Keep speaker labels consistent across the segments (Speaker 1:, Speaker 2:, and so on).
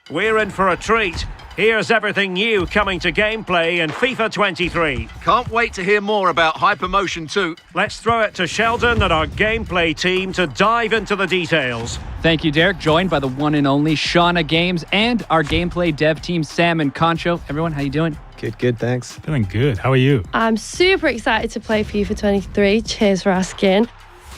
Speaker 1: We're in for a treat. Here's everything new coming to gameplay in FIFA 23.
Speaker 2: Can't wait to hear more about Hypermotion 2.
Speaker 1: Let's throw it to Sheldon and our gameplay team to dive into the details.
Speaker 3: Thank you, Derek. Joined by the one and only Shauna Games and our gameplay dev team, Sam and Concho. Everyone, how you doing?
Speaker 4: Good, thanks.
Speaker 5: Doing good. How are you?
Speaker 6: I'm super excited to play FIFA 23. Cheers for asking.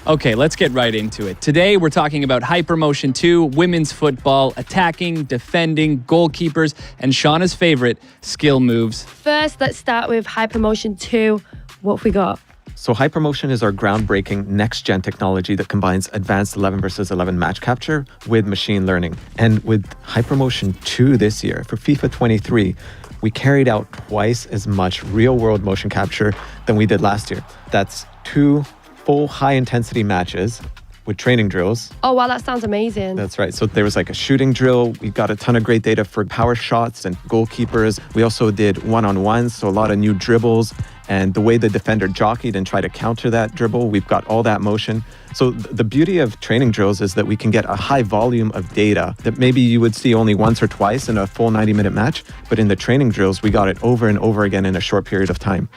Speaker 3: Okay, let's get right into it. Today, we're talking about Hypermotion 2, women's football, attacking, defending, goalkeepers, and Shauna's favorite, skill moves.
Speaker 6: First, let's start with Hypermotion 2. What have we got?
Speaker 4: So Hypermotion is our groundbreaking next-gen technology that combines advanced 11 versus 11 match capture with machine learning. And with Hypermotion 2 this year, for FIFA 23, we carried out twice as much real-world motion capture than we did last year. That's 2 full high-intensity matches with training drills.
Speaker 6: Oh, wow, that sounds amazing.
Speaker 4: That's right. So there was like a shooting drill. We got a ton of great data for power shots and goalkeepers. We also did one-on-ones, so a lot of new dribbles. And the way the defender jockeyed and tried to counter that dribble, we've got all that motion. So the beauty of training drills is that we can get a high volume of data that maybe you would see only once or twice in a full 90-minute match. But in the training drills, we got it over and over again in a short period of time.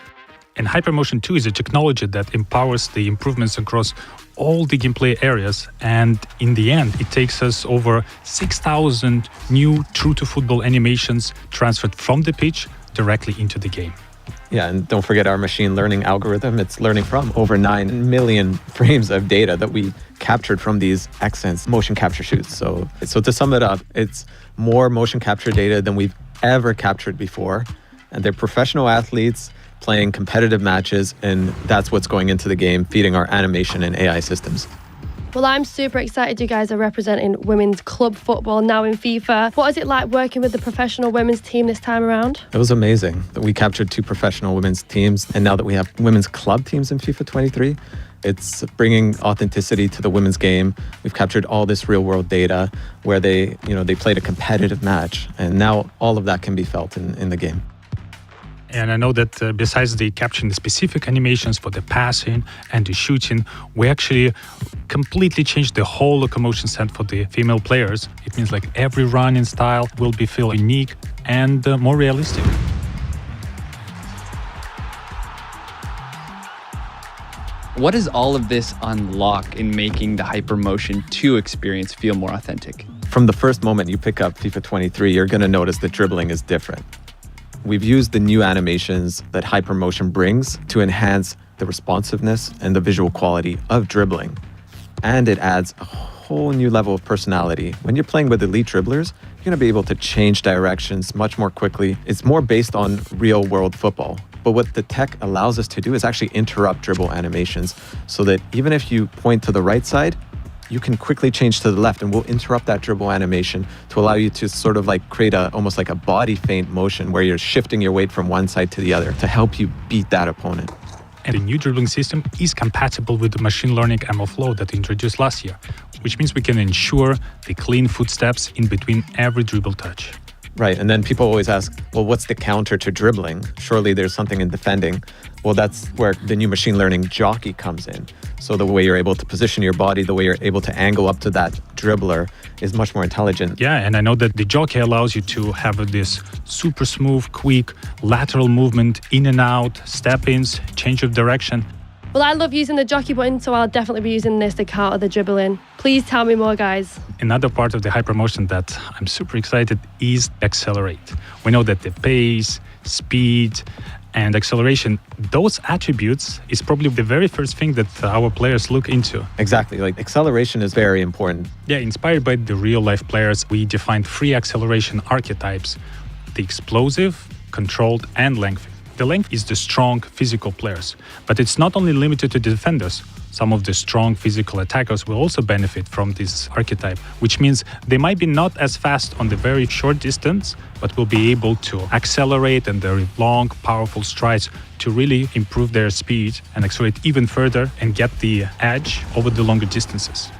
Speaker 5: And Hypermotion 2 is a technology that empowers the improvements across all the gameplay areas. And in the end, it takes us over 6,000 new true-to-football animations transferred from the pitch directly into the game.
Speaker 4: Yeah, and don't forget our machine learning algorithm. It's learning from over 9 million frames of data that we captured from these XSense motion capture shoots. So to sum it up, it's more motion capture data than we've ever captured before. And they're professional athletes playing competitive matches, and that's what's going into the game, feeding our animation and AI systems.
Speaker 6: Well, I'm super excited you guys are representing women's club football now in FIFA. What is it like working with the professional women's team this time around?
Speaker 4: It was amazing that we captured 2 professional women's teams, and now that we have women's club teams in FIFA 23, it's bringing authenticity to the women's game. We've captured all this real-world data where they played a competitive match, and now all of that can be felt in the game.
Speaker 5: And I know that besides the capturing the specific animations for the passing and the shooting, we actually completely changed the whole locomotion set for the female players. It means like every running style will be feel unique and more realistic.
Speaker 3: What does all of this unlock in making the Hypermotion 2 experience feel more authentic?
Speaker 4: From the first moment you pick up FIFA 23, you're going to notice that dribbling is different. We've used the new animations that Hypermotion brings to enhance the responsiveness and the visual quality of dribbling. And it adds a whole new level of personality. When you're playing with elite dribblers, you're going to be able to change directions much more quickly. It's more based on real-world football. But what the tech allows us to do is actually interrupt dribble animations so that even if you point to the right side, you can quickly change to the left, and we'll interrupt that dribble animation to allow you to sort of like create almost like a body feint motion where you're shifting your weight from one side to the other to help you beat that opponent.
Speaker 5: And the new dribbling system is compatible with the machine learning ML flow that we introduced last year, which means we can ensure the clean footsteps in between every dribble touch.
Speaker 4: Right, and then people always ask, well, what's the counter to dribbling? Surely there's something in defending. Well, that's where the new machine learning jockey comes in. So the way you're able to position your body, the way you're able to angle up to that dribbler is much more intelligent.
Speaker 5: Yeah, and I know that the jockey allows you to have this super smooth, quick, lateral movement, in and out, step-ins, change of direction.
Speaker 6: Well, I love using the jockey button, so I'll definitely be using this to counter the dribbling. Please tell me more, guys.
Speaker 5: Another part of the Hypermotion that I'm super excited is accelerate. We know that the pace, speed, and acceleration, those attributes is probably the very first thing that our players look into.
Speaker 4: Exactly, like acceleration is very important.
Speaker 5: Yeah, inspired by the real-life players, we defined 3 acceleration archetypes: the explosive, controlled, and lengthy. The length is the strong physical players, but it's not only limited to defenders. Some of the strong physical attackers will also benefit from this archetype, which means they might be not as fast on the very short distance, but will be able to accelerate and their long, powerful strides to really improve their speed and accelerate even further and get the edge over the longer distances.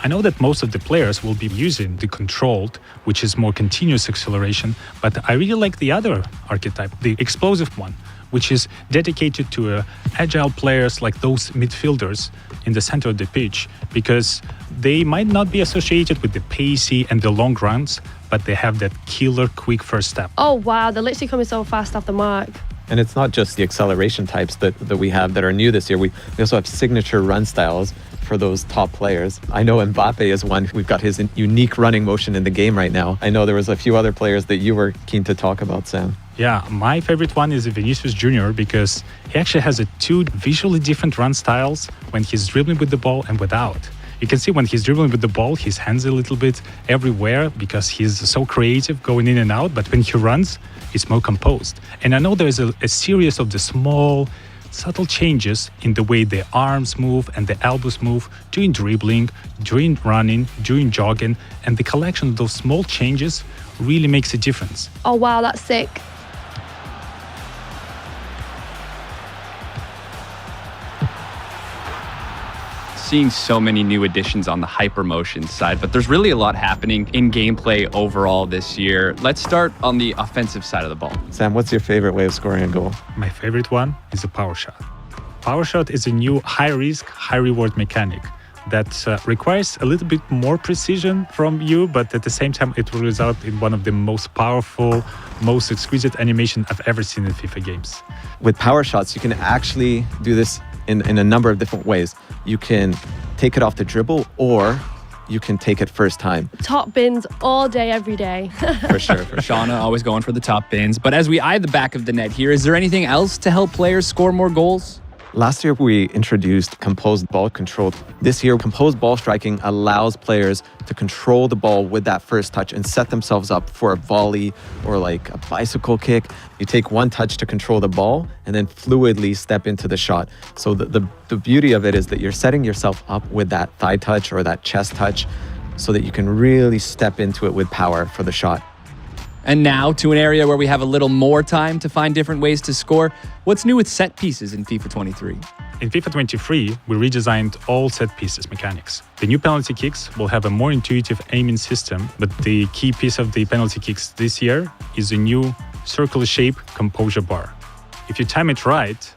Speaker 5: I know that most of the players will be using the controlled, which is more continuous acceleration, but I really like the other archetype, the explosive one, which is dedicated to agile players like those midfielders in the center of the pitch, because they might not be associated with the pacey and the long runs, but they have that killer quick first step.
Speaker 6: Oh, wow. They're literally coming so fast off the mark.
Speaker 4: And it's not just the acceleration types that we have that are new this year. We also have signature run styles for those top players. I know Mbappe is one. We've got his unique running motion in the game right now. I know there was a few other players that you were keen to talk about, Sam.
Speaker 5: Yeah, my favorite one is Vinicius Jr. because he actually has two visually different run styles when he's dribbling with the ball and without. You can see when he's dribbling with the ball, his hands a little bit everywhere because he's so creative going in and out. But when he runs, he's more composed. And I know there's a series of the small, subtle changes in the way the arms move and the elbows move during dribbling, during running, during jogging. And the collection of those small changes really makes a difference.
Speaker 6: Oh, wow, that's sick.
Speaker 3: Seeing so many new additions on the hypermotion side, but there's really a lot happening in gameplay overall this year. Let's start on the offensive side of the ball.
Speaker 4: Sam, what's your favorite way of scoring a goal?
Speaker 5: My favorite one is a power shot. Power shot is a new high-risk, high-reward mechanic that requires a little bit more precision from you, but at the same time, it will result in one of the most powerful, most exquisite animation I've ever seen in FIFA games.
Speaker 4: With power shots, you can actually do this in a number of different ways. You can take it off the dribble, or you can take it first time.
Speaker 6: Top bins all day, every day.
Speaker 4: For sure.
Speaker 3: Shauna always going for the top bins. But as we eye the back of the net here, is there anything else to help players score more goals?
Speaker 4: Last year, we introduced composed ball control. This year, composed ball striking allows players to control the ball with that first touch and set themselves up for a volley or like a bicycle kick. You take one touch to control the ball and then fluidly step into the shot. So the beauty of it is that you're setting yourself up with that thigh touch or that chest touch so that you can really step into it with power for the shot.
Speaker 3: And now to an area where we have a little more time to find different ways to score. What's new with set pieces in FIFA 23?
Speaker 5: In FIFA 23, we redesigned all set pieces mechanics. The new penalty kicks will have a more intuitive aiming system, but the key piece of the penalty kicks this year is a new circular shape composure bar. If you time it right,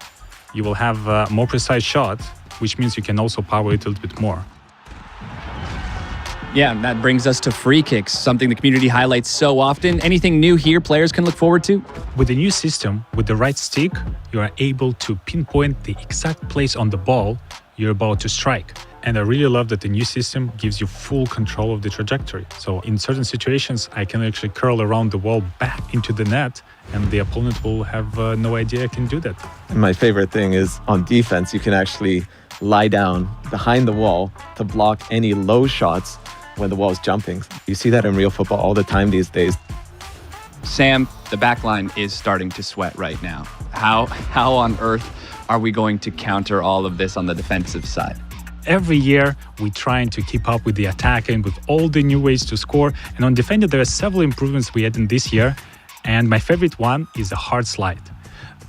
Speaker 5: you will have a more precise shot, which means you can also power it a little bit more.
Speaker 3: Yeah, and that brings us to free kicks, something the community highlights so often. Anything new here players can look forward to?
Speaker 5: With the new system, with the right stick, you are able to pinpoint the exact place on the ball you're about to strike. And I really love that the new system gives you full control of the trajectory. So in certain situations, I can actually curl around the wall back into the net, and the opponent will have no idea I can do that.
Speaker 4: And my favorite thing is on defense, you can actually lie down behind the wall to block any low shots when the wall is jumping. You see that in real football all the time these days.
Speaker 3: Sam, the back line is starting to sweat right now. How on earth are we going to counter all of this on the defensive side?
Speaker 5: Every year, we're trying to keep up with the attack and with all the new ways to score. And on defending, there are several improvements we had in this year. And my favorite one is a hard slide.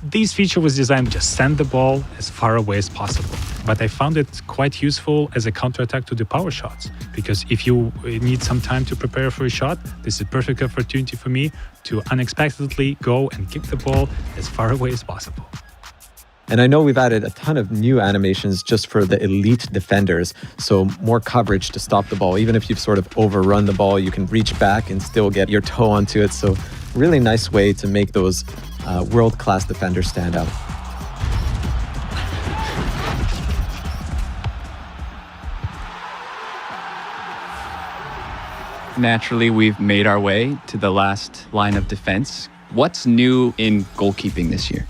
Speaker 5: This feature was designed to just send the ball as far away as possible. But I found it quite useful as a counterattack to the power shots. Because if you need some time to prepare for a shot, this is a perfect opportunity for me to unexpectedly go and kick the ball as far away as possible.
Speaker 4: And I know we've added a ton of new animations just for the elite defenders. So more coverage to stop the ball. Even if you've sort of overrun the ball, you can reach back and still get your toe onto it. So really nice way to make those world-class defenders stand out.
Speaker 3: Naturally, we've made our way to the last line of defense. What's new in goalkeeping this year?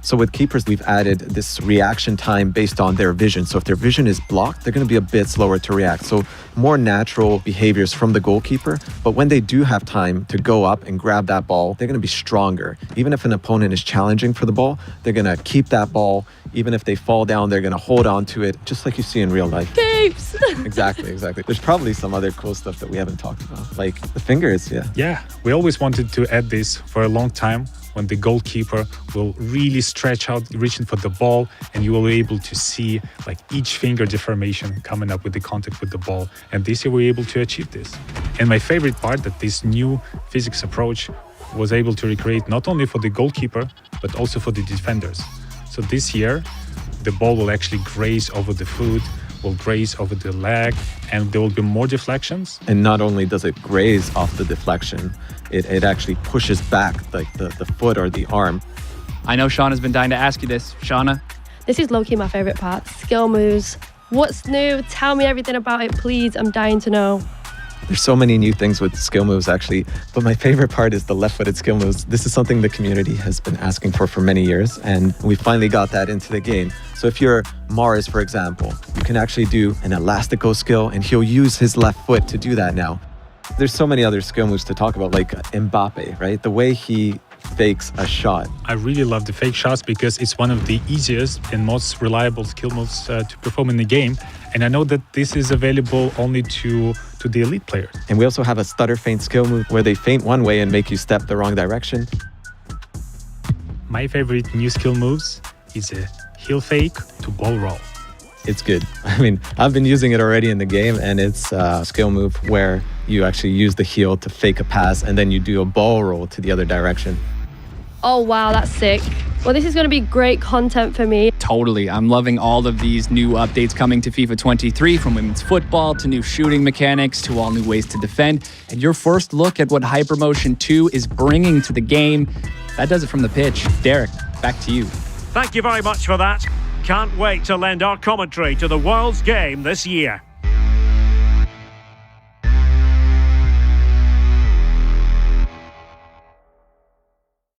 Speaker 4: So with keepers, we've added this reaction time based on their vision. So if their vision is blocked, they're going to be a bit slower to react. So more natural behaviors from the goalkeeper. But when they do have time to go up and grab that ball, they're going to be stronger. Even if an opponent is challenging for the ball, they're going to keep that ball. Even if they fall down, they're going to hold on to it, just like you see in real life.
Speaker 6: Keeps!
Speaker 4: Exactly. There's probably some other cool stuff that we haven't talked about, like the fingers,
Speaker 5: Yeah, we always wanted to add this for a long time, when the goalkeeper will really stretch out, reaching for the ball, and you will be able to see like each finger deformation coming up with the contact with the ball. And this year we were able to achieve this. And my favorite part, that this new physics approach was able to recreate not only for the goalkeeper, but also for the defenders. So this year, the ball will actually graze over the foot, will graze over the leg, and there will be more deflections.
Speaker 4: And not only does it graze off the deflection, it actually pushes back like the foot or the arm.
Speaker 3: I know Shauna's been dying to ask you this. Shauna,
Speaker 6: This is low-key my favourite part. Skill moves. What's new? Tell me everything about it, please. I'm dying to know.
Speaker 4: There's so many new things with skill moves, actually. But my favorite part is the left-footed skill moves. This is something the community has been asking for many years, and we finally got that into the game. So if you're Mars, for example, you can actually do an elastico skill, and he'll use his left foot to do that now. There's so many other skill moves to talk about, like Mbappe, right? The way he fakes a shot.
Speaker 5: I really love the fake shots because it's one of the easiest and most reliable skill moves to perform in the game. And I know that this is available only to the elite players.
Speaker 4: And we also have a stutter feint skill move where they feint one way and make you step the wrong direction.
Speaker 5: My favorite new skill moves is a heel fake to ball roll.
Speaker 4: It's good. I mean, I've been using it already in the game, and it's a skill move where you actually use the heel to fake a pass and then you do a ball roll to the other direction.
Speaker 6: Oh, wow, that's sick. Well, this is going to be great content for me.
Speaker 3: totally. I'm loving all of these new updates coming to FIFA 23, from women's football to new shooting mechanics to all new ways to defend. And your first look at what Hypermotion 2 is bringing to the game. That does it from the pitch. Derek, back to you.
Speaker 1: Thank you very much for that. Can't wait to lend our commentary to the world's game this year.